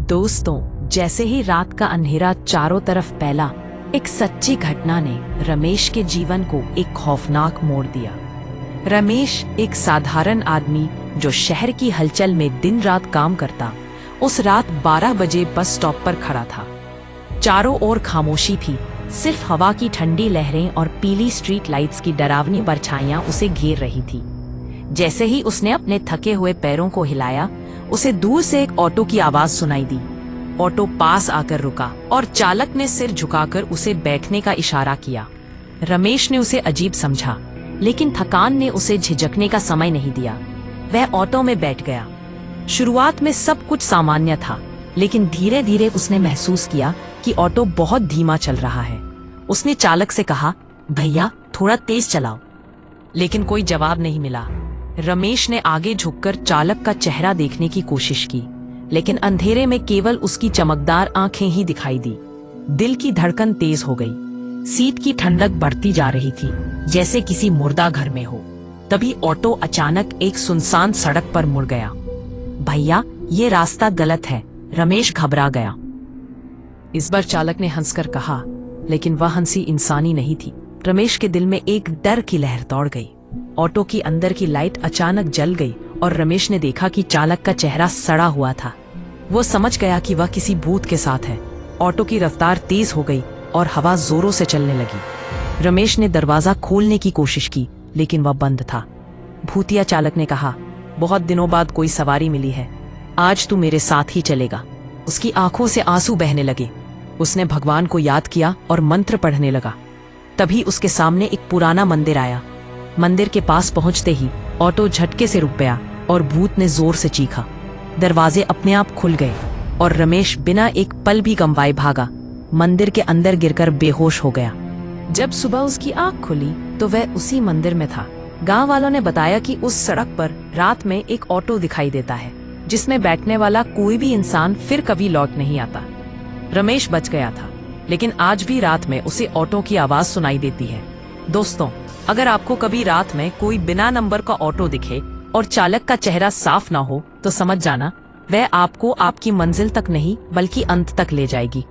दोस्तों, जैसे ही रात का अंधेरा चारों तरफ फैला, एक सच्ची घटना ने रमेश के जीवन को एक खौफनाक मोड़ दिया। रमेश एक साधारण आदमी जो शहर की हलचल में दिन रात काम करता, उस रात 12 बजे बस स्टॉप पर खड़ा था। चारों ओर खामोशी थी, सिर्फ हवा की ठंडी लहरें और पीली स्ट्रीट लाइट्स की डरावनी परछाइयां उसे घेर रही थी। जैसे ही उसने अपने थके हुए पैरों को हिलाया, उसे दूर से एक ऑटो की आवाज सुनाई दी। ऑटो पास आकर रुका और चालक ने सिर झुकाकर उसे बैठने का इशारा किया। रमेश ने उसे अजीब समझा, लेकिन थकान ने उसे झिझकने का समय नहीं दिया। वह ऑटो में बैठ गया। शुरुआत में सब कुछ सामान्य था, लेकिन धीरे धीरे उसने महसूस किया कि ऑटो बहुत धीमा चल रहा है। उसने चालक से कहा, भैया थोड़ा तेज चलाओ। लेकिन कोई जवाब नहीं मिला। रमेश ने आगे झुककर चालक का चेहरा देखने की कोशिश की, लेकिन अंधेरे में केवल उसकी चमकदार आंखें ही दिखाई दी। दिल की धड़कन तेज हो गई। सीट की ठंडक बढ़ती जा रही थी, जैसे किसी मुर्दा घर में हो। तभी ऑटो अचानक एक सुनसान सड़क पर मुड़ गया। भैया, ये रास्ता गलत है। रमेश घबरा गया। इस बार चालक ने हंसकर कहा, लेकिन वह हंसी इंसानी नहीं थी। रमेश के दिल में एक डर की लहर दौड़ गई। ऑटो की अंदर की लाइट अचानक जल गई और रमेश ने देखा कि चालक का चेहरा सड़ा हुआ था। वो समझ गया कि वह किसी भूत के साथ है। ऑटो की रफ्तार तेज हो गई और हवा जोरों से चलने लगी। रमेश ने दरवाजा खोलने की कोशिश की, लेकिन वह बंद था। भूतिया चालक ने कहा, बहुत दिनों बाद कोई सवारी मिली है, आज तू मेरे साथ ही चलेगा। उसकी आंखों से आंसू बहने लगे। उसने भगवान को याद किया और मंत्र पढ़ने लगा। तभी उसके सामने एक पुराना मंदिर आया। मंदिर के पास पहुंचते ही ऑटो झटके से रुक गया और भूत ने जोर से चीखा। दरवाजे अपने आप खुल गए और रमेश बिना एक पल भी गंवाए भागा। मंदिर के अंदर गिरकर बेहोश हो गया। जब सुबह उसकी आंख खुली तो वह उसी मंदिर में था। गांव वालों ने बताया कि उस सड़क पर रात में एक ऑटो दिखाई देता है, जिसमें बैठने वाला कोई भी इंसान फिर कभी लौट नहीं आता। रमेश बच गया था, लेकिन आज भी रात में उसे ऑटो की आवाज सुनाई देती है। दोस्तों, अगर आपको कभी रात में कोई बिना नंबर का ऑटो दिखे और चालक का चेहरा साफ ना हो, तो समझ जाना वह आपको आपकी मंजिल तक नहीं बल्कि अंत तक ले जाएगी।